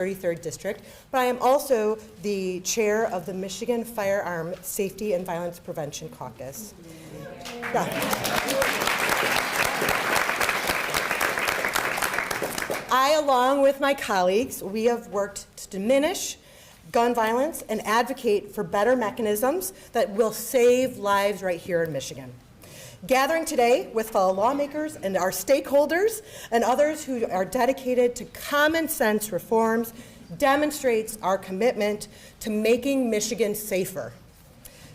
33rd District, but I am also the chair of the Michigan Firearm Safety and Violence Prevention Caucus. Yeah. I, along with my colleagues, we have worked to diminish gun violence and advocate for better mechanisms that will save lives right here in Michigan. Gathering today with fellow lawmakers and our stakeholders and others who are dedicated to common sense reforms demonstrates our commitment to making Michigan safer.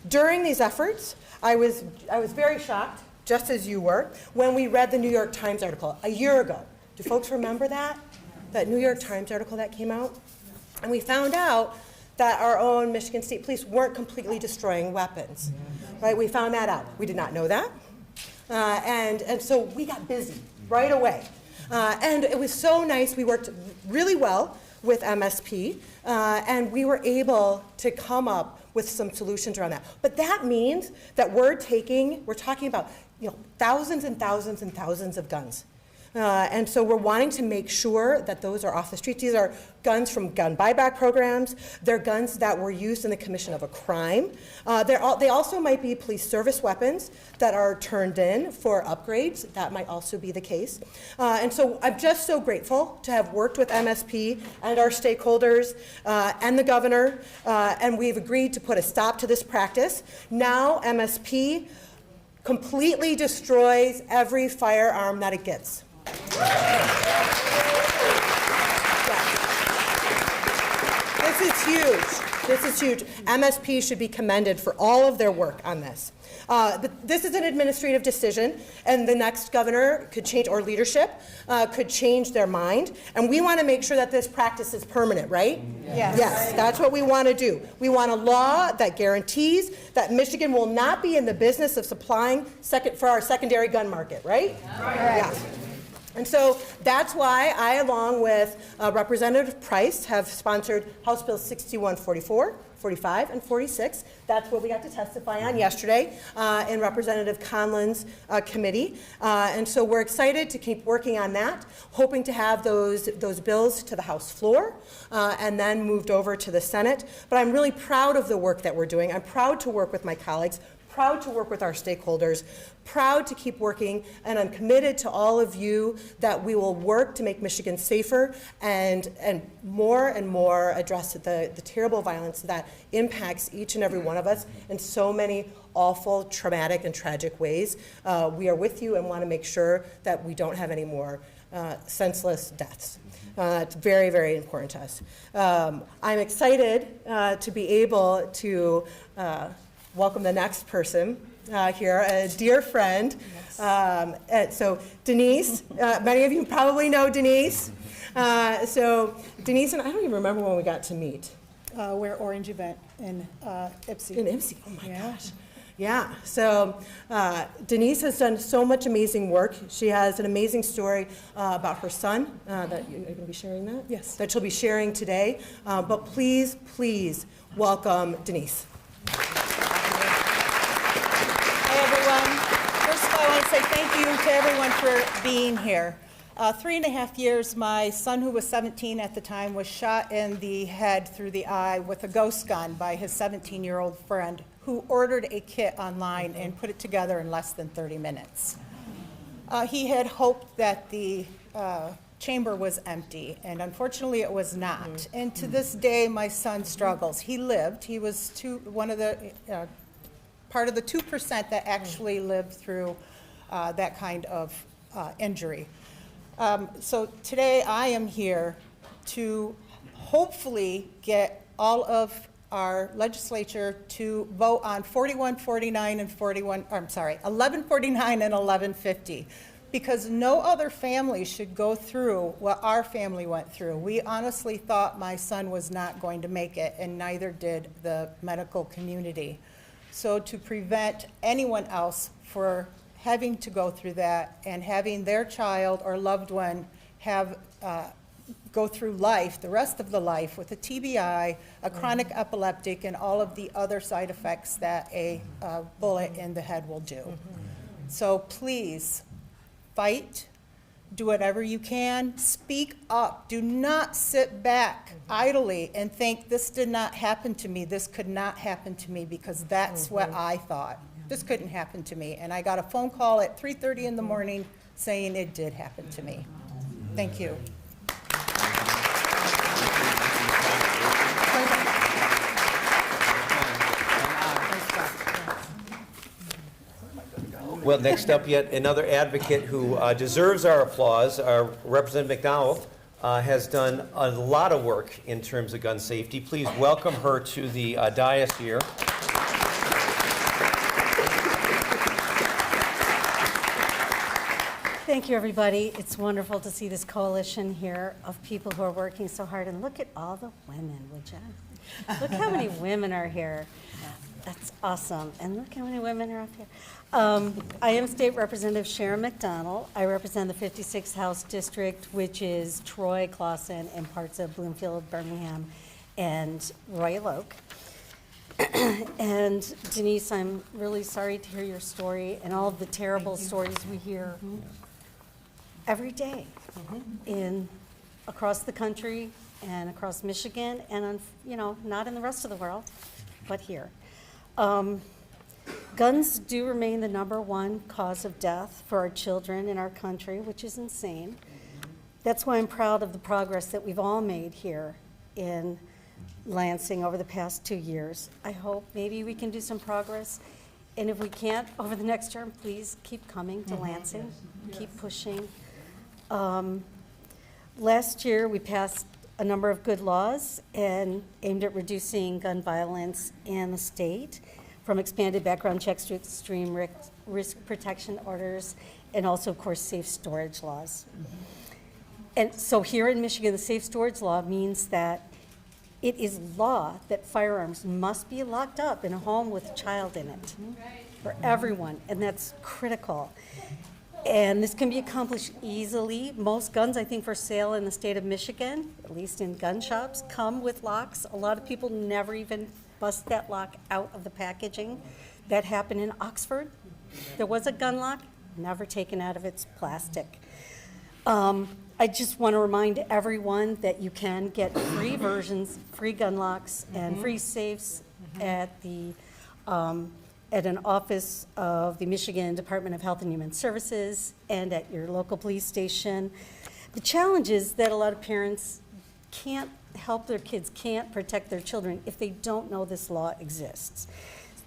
During these efforts, I was very shocked, just as you were, when we read the New York Times article a year ago. Do folks remember that? That New York Times article that came out? And we found out that our own Michigan State Police weren't completely destroying weapons. Right? We found that out. We did not know that. And so we got busy right away. And it was so nice. We worked really well with MSP, and we were able to come up with some solutions around that. But that means that we're talking about thousands and thousands and thousands of guns. And so we're wanting to make sure that those are off the streets. These are guns from gun buyback programs. They're guns that were used in the commission of a crime. They also might be police service weapons that are turned in for upgrades. That might also be the case. And so I'm just so grateful to have worked with MSP and our stakeholders and the governor, and we've agreed to put a stop to this practice. Now MSP completely destroys every firearm that it gets. This is huge. This is huge. MSP should be commended for all of their work on this. This is an administrative decision, and the next governor could change, or leadership could change their mind. And we want to make sure that this practice is permanent, right? Yes. Yes, that's what we want to do. We want a law that guarantees that Michigan will not be in the business of supplying for our secondary gun market, right? Right. Yeah. And so that's why I, along with Representative Price, have sponsored House Bill 6144, 45, and 46. That's what we got to testify on yesterday in Representative Conlon's committee. And so we're excited to keep working on that, hoping to have those bills to the House floor and then moved over to the Senate. But I'm really proud of the work that we're doing. I'm proud to work with my colleagues, proud to work with our stakeholders, proud to keep working, and I'm committed to all of you that we will work to make Michigan safer and more address the terrible violence that impacts each and every one of us in so many awful, traumatic, and tragic ways. We are with you and want to make sure that we don't have any more senseless deaths. It's very, very important to us. I'm excited to be able to welcome the next person here, a dear friend. Yes. So Denise, many of you probably know Denise. So Denise and I don't even remember when we got to meet. We're Orange Event in Ypsi. In Ypsi, oh my gosh. Yeah, so Denise has done so much amazing work. She has an amazing story about her son that you're going to be sharing that? Yes. That she'll be sharing today. But please, please welcome Denise. First of all, I want to say thank you to everyone for being here. 3.5 years, my son, who was 17 at the time, was shot in the head through the eye with a ghost gun by his 17-year-old friend, who ordered a kit online and put it together in less than 30 minutes. He had hoped that the chamber was empty, and unfortunately it was not. And to this day, my son struggles. He lived. He was part of the 2% that actually lived through that kind of injury. So today I am here to hopefully get all of our legislature to vote on 1149 and 1150, because no other family should go through what our family went through. We honestly thought my son was not going to make it, and neither did the medical community. So to prevent anyone else for having to go through that and having their child or loved one have go through life, the rest of the life, with a TBI, a chronic epileptic, and all of the other side effects that a bullet in the head will do. So please fight do whatever you can, speak up. Do not sit back idly and think, this did not happen to me, this could not happen to me, because that's what I thought. This couldn't happen to me. And I got a phone call at 3:30 in the morning saying it did happen to me. Thank you. Well, next up, yet another advocate who deserves our applause, our Representative McDowell, has done a lot of work in terms of gun safety. Please welcome her to the dais here. Thank you, everybody. It's wonderful to see this coalition here of people who are working so hard. And look at all the women, would you? Look how many women are here. That's awesome. And look how many women are up here. I am State Representative Sharon McDonald. I represent the 56th House District, which is Troy, Clawson, and parts of Bloomfield, Birmingham, and Royal Oak. And Denise, I'm really sorry to hear your story and all of the terrible stories we hear every day across the country and across Michigan and, not in the rest of the world, but here. Guns do remain the #1 cause of death for our children in our country, which is insane. That's why I'm proud of the progress that we've all made here in Lansing over the past 2 years. I hope maybe we can do some progress. And if we can't over the next term, please keep coming to Lansing, keep pushing. Last year, we passed a number of good laws and aimed at reducing gun violence in the state, from expanded background checks to extreme risk protection orders, and also, of course, safe storage laws. And so here in Michigan, the safe storage law means that it is law that firearms must be locked up in a home with a child in it for everyone, and that's critical. And this can be accomplished easily. Most guns, I think, for sale in the state of Michigan, at least in gun shops, come with locks. A lot of people never even bust that lock out of the packaging. That happened in Oxford. There was a gun lock, never taken out of its plastic. I just want to remind everyone that you can get free versions, free gun locks, and free safes at the at an office of the Michigan Department of Health and Human Services and at your local police station. The challenge is that a lot of parents can't help their kids, can't protect their children if they don't know this law exists.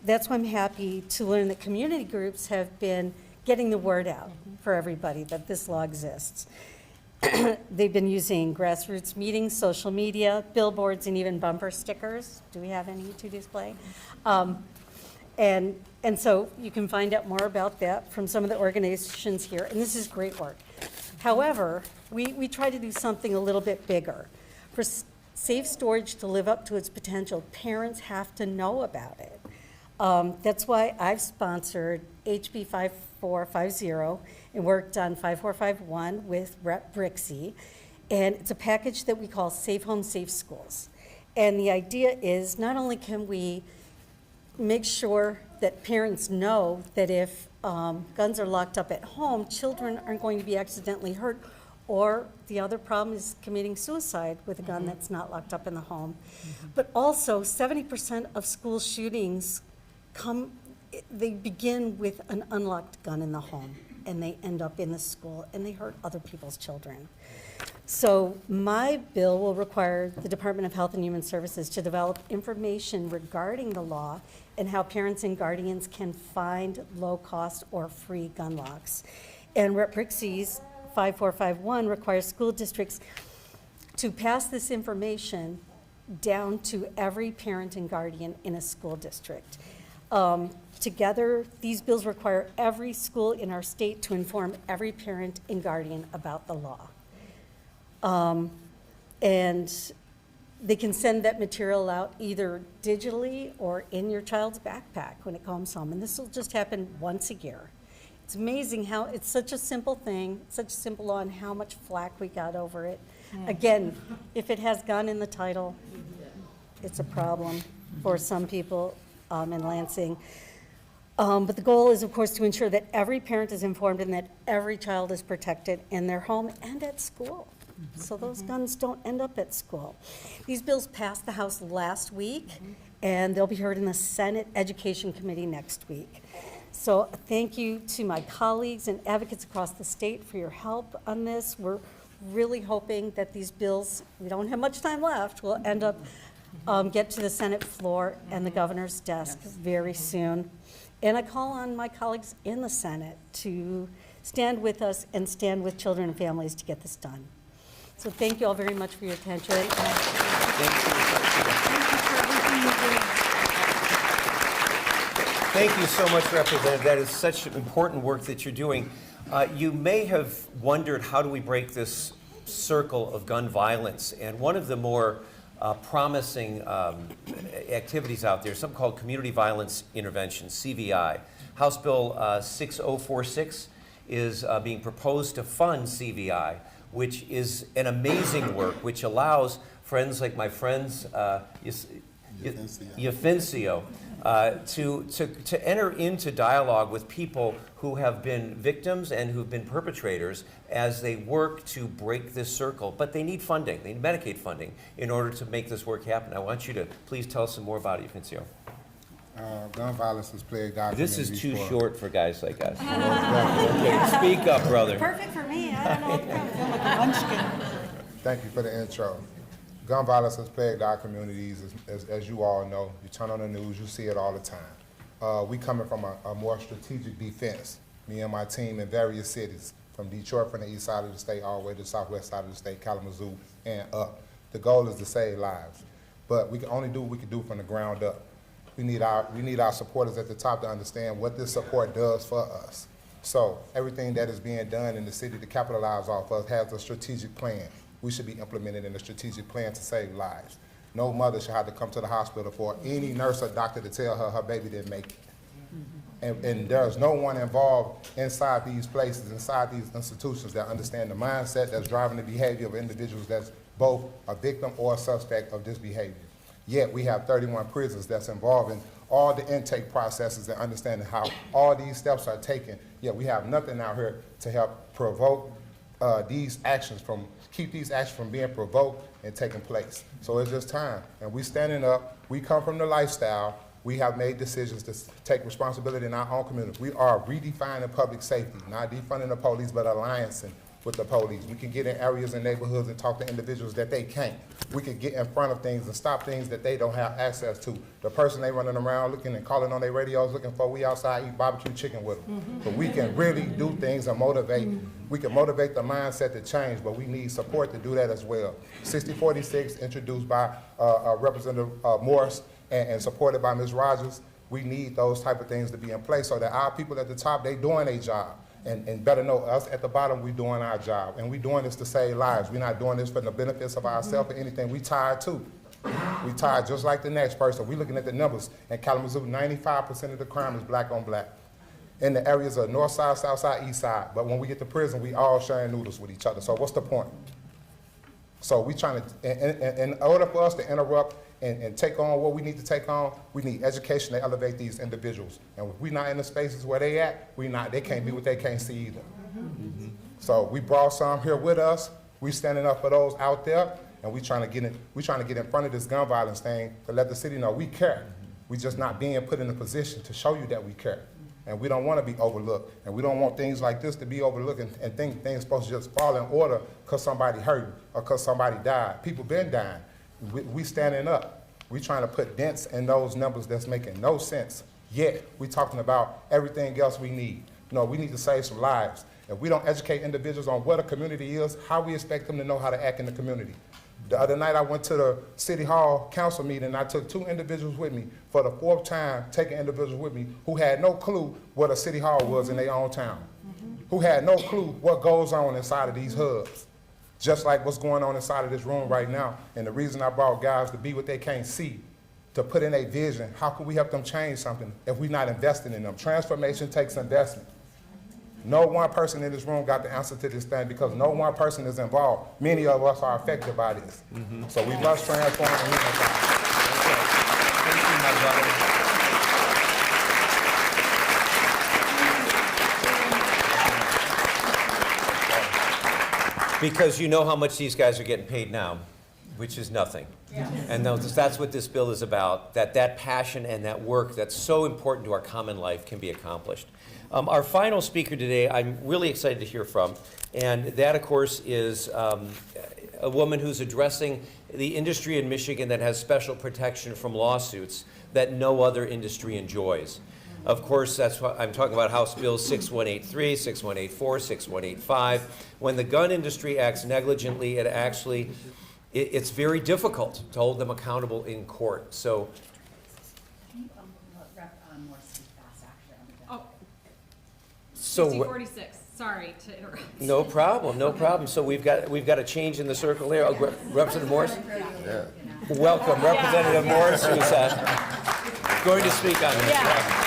That's why I'm happy to learn that community groups have been getting the word out for everybody that this law exists. They've been using grassroots meetings, social media, billboards, and even bumper stickers. Do we have any to display? And so you can find out more about that from some of the organizations here, and this is great work. However, we try to do something a little bit bigger. For safe storage to live up to its potential, parents have to know about it. That's why I've sponsored HB 5450 and worked on 5451 with Rep. Brixey. And it's a package that we call Safe Home, Safe Schools. And the idea is not only can we make sure that parents know that if guns are locked up at home, children aren't going to be accidentally hurt, or the other problem is committing suicide with a gun that's not locked up in the home. But also, 70% of school shootings they begin with an unlocked gun in the home, and they end up in the school, and they hurt other people's children. So my bill will require the Department of Health and Human Services to develop information regarding the law and how parents and guardians can find low-cost or free gun locks. And Rep. Brixey's 5451 requires school districts to pass this information down to every parent and guardian in a school district. Together, these bills require every school in our state to inform every parent and guardian about the law. And they can send that material out either digitally or in your child's backpack when it comes home. And this will just happen once a year. It's amazing how it's such a simple thing, such a simple law, and how much flack we got over it. Again, if it has gun in the title, it's a problem for some people in Lansing. But the goal is, of course, to ensure that every parent is informed and that every child is protected in their home and at school. So those guns don't end up at school. These bills passed the House last week, and they'll be heard in the Senate Education Committee next week. So thank you to my colleagues and advocates across the state for your help on this. We're really hoping that these bills, we don't have much time left, will end up, get to the Senate floor and the governor's desk very soon. And I call on my colleagues in the Senate to stand with us and stand with children and families to get this done. So thank you all very much for your attention. Thank you so much, Representative. That is such important work that you're doing. You may have wondered, how do we break this circle of gun violence? And one of the more promising activities out there, something called Community Violence Intervention, CVI. House Bill 6046 is being proposed to fund CVI, which is an amazing work, which allows friends like my friends, Yafincio, to enter into dialogue with people who have been victims and who've been perpetrators as they work to break this circle. But they need funding, they need Medicaid funding in order to make this work happen. I want you to please tell us some more about it, Yafincio. Gun violence has plagued our This is communities too for- short for guys like us. Okay, speak up, brother. Perfect for me. I don't know. Thank you for the intro. Gun violence has plagued our communities, as you all know. You turn on the news, you see it all the time. We coming from a more strategic defense, me and my team in various cities, from Detroit, from the east side of the state, all the way to the southwest side of the state, Kalamazoo, and up. The goal is to save lives, but we can only do what we can do from the ground up. We need our supporters at the top to understand what this support does for us. So everything that is being done in the city to capitalize off of has a strategic plan. We should be implemented in a strategic plan to save lives. No mother should have to come to the hospital for any nurse or doctor to tell her baby didn't make it. And there's no one involved inside these places, inside these institutions, that understand the mindset that's driving the behavior of individuals that's both a victim or a suspect of this behavior. Yet we have 31 prisons that's involving all the intake processes and understanding how all these steps are taken. Yet we have nothing out here to help provoke these actions from, keep these actions from being provoked and taking place. So it's just time. And we standing up, we come from the lifestyle, we have made decisions to take responsibility in our own community. We are redefining public safety, not defunding the police, but alliancing with the police. We can get in areas and neighborhoods and talk to individuals that they can't. We can get in front of things and stop things that they don't have access to. The person they running around looking and calling on their radios looking for, we outside eat barbecue chicken with them. But we can really do things and motivate. We can motivate the mindset to change, but we need support to do that as well. 6046, introduced by Representative Morris and supported by Ms. Rogers. We need those type of things to be in place so that our people at the top, they doing their job. And better know, us at the bottom, we doing our job. And we doing this to save lives. We're not doing this for the benefits of ourselves or anything. We tired too. We tired just like the next person. We looking at the numbers. In Kalamazoo, 95% of the crime is black on black. In the areas of north side, south side, east side. But when we get to prison, we all sharing noodles with each other. So what's the point? So we trying to, in order for us to interrupt and take on what we need to take on, we need education to elevate these individuals. And if we're not in the spaces where they at, they can't be what they can't see either. So we brought some here with us. We standing up for those out there, and we trying to get in front of this gun violence thing to let the city know we care. We just not being put in a position to show you that we care. And we don't want to be overlooked. And we don't want things like this to be overlooked and think things supposed to just fall in order because somebody hurt or because somebody died. People been dying. We standing up. We trying to put dents in those numbers that's making no sense. Yet we talking about everything else we need. No, we need to save some lives. If we don't educate individuals on what a community is, how we expect them to know how to act in the community? The other night I went to the City Hall council meeting and I took 2 individuals with me for the 4th time, taking individuals with me who had no clue what a City Hall was in their own town, who had no clue what goes on inside of these hubs. Just like what's going on inside of this room right now. And the reason I brought guys to be what they can't see, to put in a vision, how can we help them change something if we're not investing in them? Transformation takes investment. No one person in this room got the answer to this thing because no one person is involved. Many of us are affected by this. So we must transform and unify. Thank you, my brother. Because you know how much these guys are getting paid now, which is nothing. And that's what this bill is about, that passion and that work that's so important to our common life can be accomplished. Our final speaker today, I'm really excited to hear from, and that, of course, is a woman who's addressing the industry in Michigan that has special protection from lawsuits that no other industry enjoys. Of course, that's what I'm talking about, House Bills 6183, 6184, 6185. When the gun industry acts negligently, it's very difficult to hold them accountable in court. So, Can you Rep. Morse speak fast, actually, on the Oh, so 6046, sorry to interrupt. no problem, no problem. So we've got a change in the circle there. Oh, Representative Morse? Welcome, Representative Morse, who's going to speak on this.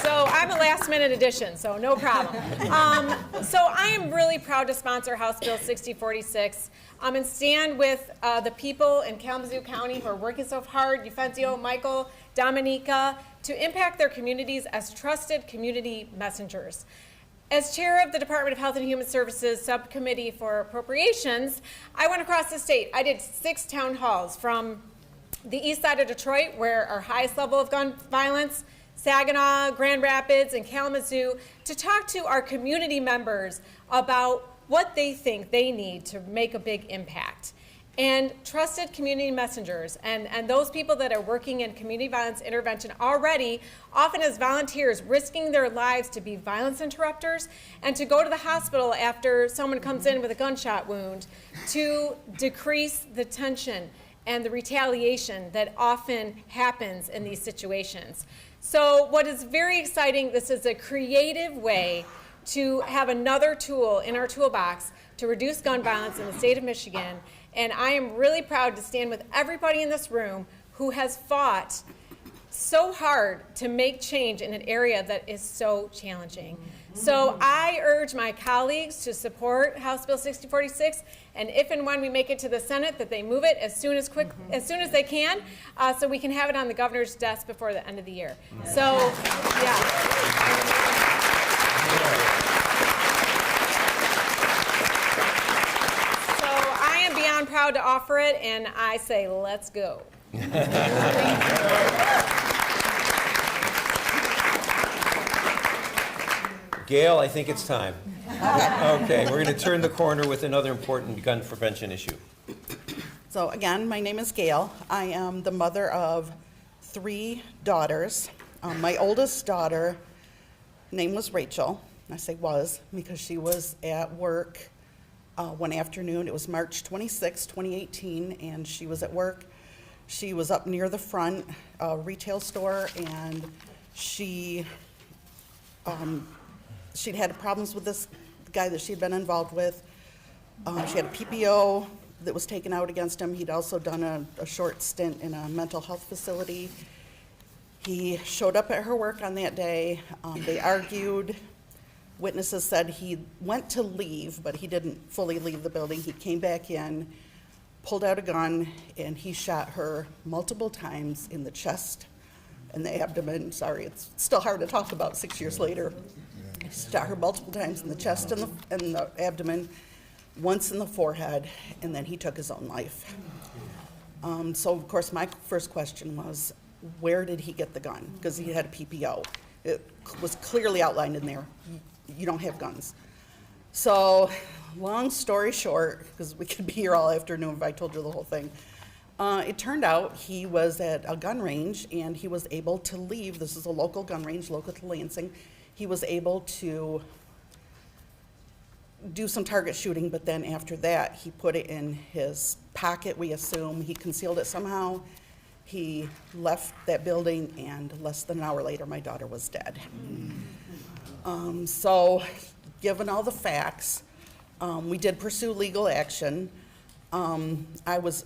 So I'm a last-minute addition, so no problem. So I am really proud to sponsor House Bill 6046 and stand with the people in Kalamazoo County who are working so hard, Defensio, Michael, Dominica, to impact their communities as trusted community messengers. As chair of the Department of Health and Human Services Subcommittee for Appropriations, I went across the state. I did 6 town halls from the east side of Detroit, where our highest level of gun violence, Saginaw, Grand Rapids, and Kalamazoo, to talk to our community members about what they think they need to make a big impact. And trusted community messengers and those people that are working in community violence intervention already, often as volunteers, risking their lives to be violence interrupters and to go to the hospital after someone comes in with a gunshot wound, to decrease the tension and the retaliation that often happens in these situations. So what is very exciting, this is a creative way to have another tool in our toolbox to reduce gun violence in the state of Michigan. And I am really proud to stand with everybody in this room who has fought so hard to make change in an area that is so challenging. So I urge my colleagues to support House Bill 6046, and if and when we make it to the Senate, that they move it as soon as they can, so we can have it on the governor's desk before the end of the year. So, yeah. So I am beyond proud to offer it, and I say, let's go. Gail, I think it's time. Okay, we're going to turn the corner with another important gun prevention issue. So again, my name is Gail. I am the mother of 3 daughters. My oldest daughter, name was Rachel. I say was because she was at work one afternoon. It was March 26, 2018, and she was at work. She was up near the front retail store, and she'd had problems with this guy that she'd been involved with. She had a PPO that was taken out against him. He'd also done a short stint in a mental health facility. He showed up at her work on that day. They argued. Witnesses said he went to leave, but he didn't fully leave the building. He came back in, pulled out a gun, and he shot her multiple times in the chest and the abdomen. Sorry, it's still hard to talk about 6 years later. He shot her multiple times in the chest and the abdomen, once in the forehead, and then he took his own life. So, of course, my first question was, where did he get the gun? Because he had a PPO. It was clearly outlined in there. You don't have guns. So, long story short, because we could be here all afternoon if I told you the whole thing, it turned out he was at a gun range and he was able to leave. This is a local gun range, local to Lansing. He was able to do some target shooting, but then after that, he put it in his pocket, we assume. He concealed it somehow. He left that building, and less than an hour later, my daughter was dead. So, given all the facts, we did pursue legal action. I was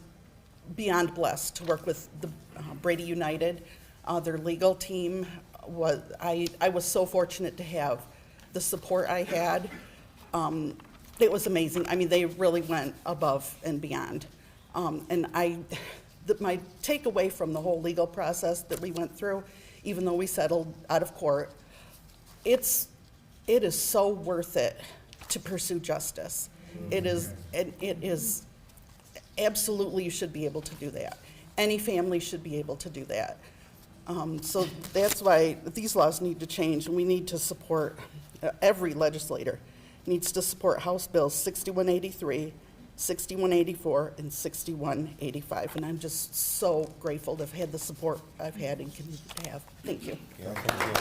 beyond blessed to work with the Brady United. Their legal team I was so fortunate to have the support I had. It was amazing. I mean, they really went above and beyond. And my takeaway from the whole legal process that we went through, even though we settled out of court, it's it is so worth it to pursue justice. It is, and it is, absolutely you should be able to do that. Any family should be able to do that. So that's why these laws need to change, and we need to support, every legislator needs to support House Bills 6183, 6184, and 6185. And I'm just so grateful to have had the support I've had and continue to have. Thank you. Yeah, thank you.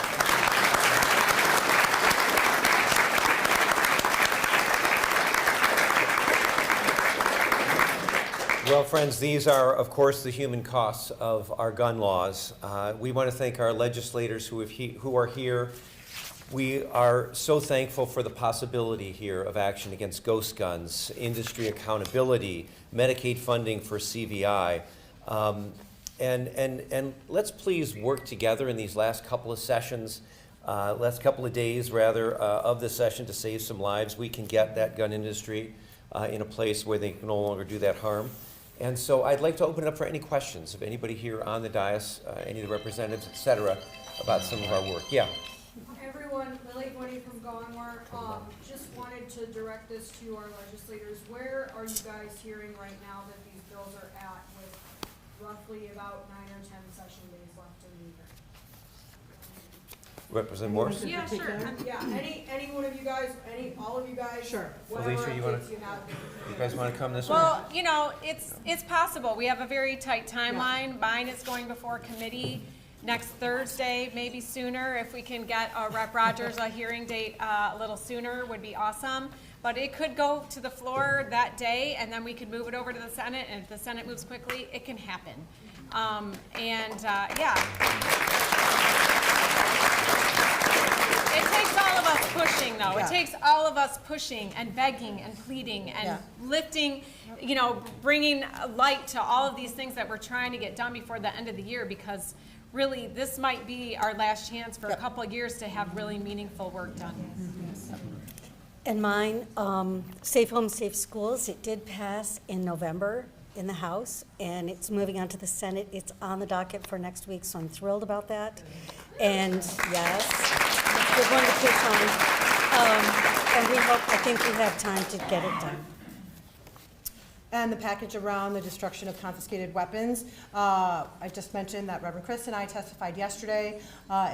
Well, friends, these are, of course, the human costs of our gun laws. We want to thank our legislators who are here. We are so thankful for the possibility here of action against ghost guns, industry accountability, Medicaid funding for CVI. And let's please work together in these last couple of sessions, last couple of days, rather, of the session to save some lives. We can get that gun industry in a place where they can no longer do that harm. And so I'd like to open it up for any questions of anybody here on the dais, any of the representatives, et cetera, about some of our work. Yeah. Everyone, Lily Boney from Gongwar, just wanted to direct this to our legislators. Where are you guys hearing right now that these bills are at with roughly about 9 or 10 session days left in the year? Representative Morse? Yeah, sure. Yeah, any one of you guys, all of you guys? Sure. Alicia, you Whatever wanna- updates you have. You guys want to come this way? Well, you know, it's possible. We have a very tight timeline. Mine is going before committee next Thursday, maybe sooner. If we can get Rep. Rogers a hearing date a little sooner would be awesome. But it could go to the floor that day, and then we could move it over to the Senate, and if the Senate moves quickly, it can happen. It takes all of us pushing, though. It takes all of us pushing and begging and pleading and lifting, you know, bringing light to all of these things that we're trying to get done before the end of the year, because really, this might be our last chance for a couple of years to have really meaningful work done. And mine, Safe Homes, Safe Schools, it did pass in November in the House, and it's moving on to the Senate. It's on the docket for next week, so I'm thrilled about that. And yes, it's a good one to push on. And I think we have time to get it done. And the package around the destruction of confiscated weapons. I just mentioned that Reverend Chris and I testified yesterday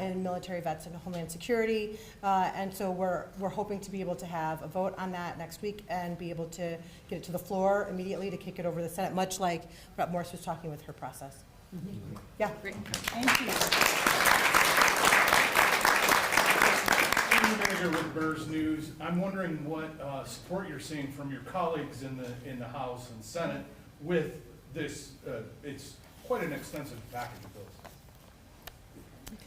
in Military Vets and Homeland Security. And so we're hoping to be able to have a vote on that next week and be able to get it to the floor immediately to kick it over to the Senate, much like Rep. Morse was talking with her process. Yeah. Great. Manager with Burrs News. I'm wondering what support you're seeing from your colleagues in the House and Senate with this. It's quite an extensive package of bills.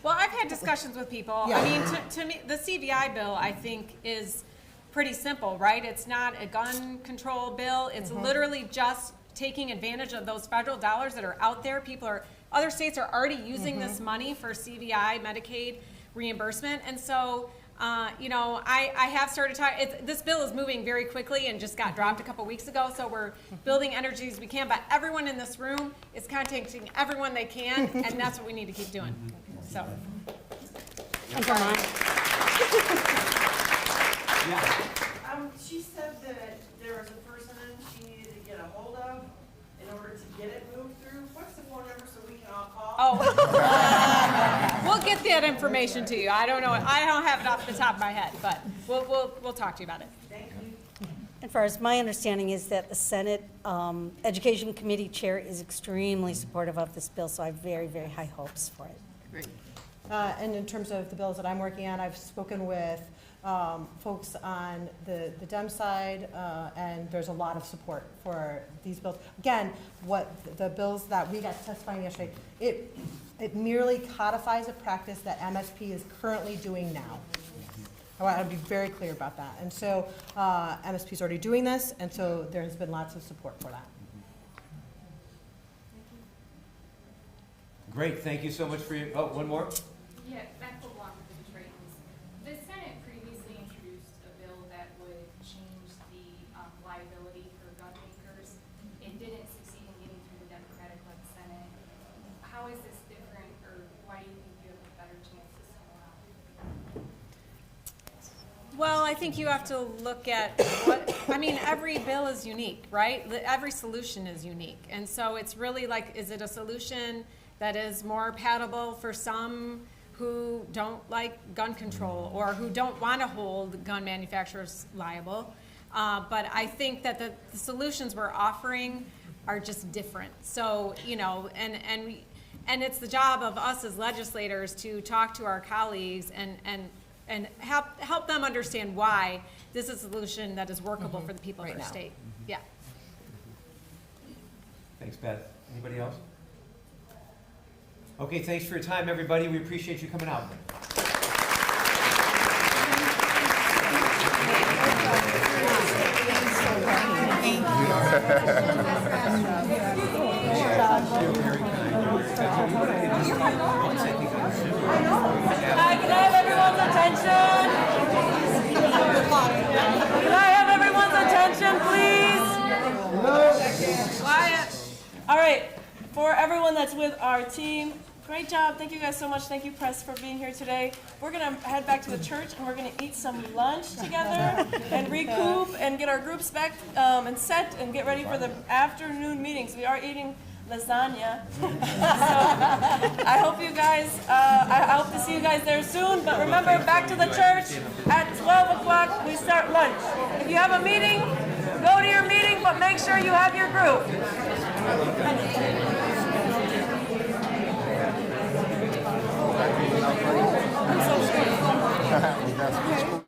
Well, I've had discussions with people. I mean, to me, the CVI bill, I think, is pretty simple, right? It's not a gun control bill. It's literally just taking advantage of those federal dollars that are out there. Other states are already using this money for CVI, Medicaid reimbursement. And so, you know, I have started talking, this bill is moving very quickly and just got dropped a couple weeks ago, so we're building energy as we can, but everyone in this room is contacting everyone they can, and that's what we need to keep doing, so. And for mine, She said that there was a person she needed to get a hold of in order to get it moved through. What's the phone number so we can all call? Oh, we'll get that information to you. I don't know, I don't have it off the top of my head, but we'll talk to you about it. Thank you. as far as my understanding is that the Senate Education Committee Chair is extremely supportive of this bill, so I have very, very high hopes for it. Great. And in terms of the bills that I'm working on, I've spoken with folks on the Dem side, and there's a lot of support for these bills. Again, what the bills that we got testifying yesterday, it merely codifies a practice that MSP is currently doing now. I want to be very clear about that. And so MSP is already doing this, and so there has been lots of support for that. Great, thank you so much for your, oh, one more? Yeah, back to along with the Detroitans. The Senate previously introduced a bill that would change the liability for gun makers. It didn't succeed in getting through the Democratic-led Senate. How is this different, or why do you think you have a better chance this time around? Well, I think you have to look at what, I mean, every bill is unique, right? Every solution is unique. And so it's really like, is it a solution that is more palatable for some who don't like gun control or who don't want to hold gun manufacturers liable? But I think that the solutions we're offering are just different. So, you know, and it's the job of us as legislators to talk to our colleagues and help them understand why this is a solution that is workable for the people of our state. Yeah. Thanks, Beth. Anybody else? Okay, thanks for your time, everybody. We appreciate you coming out. Can I have everyone's attention? Can I have everyone's attention, please? Quiet. All right, for everyone that's with our team, great job. Thank you guys so much. Thank you, press, for being here today. We're going to head back to the church, and we're going to eat some lunch together and recoup and get our groups back and set and get ready for the afternoon meetings. We are eating lasagna. So I hope you guys, I hope to see you guys there soon. But remember, back to the church at 12 o'clock, we start lunch. If you have a meeting, go to your meeting, but make sure you have your group. I'm so sorry.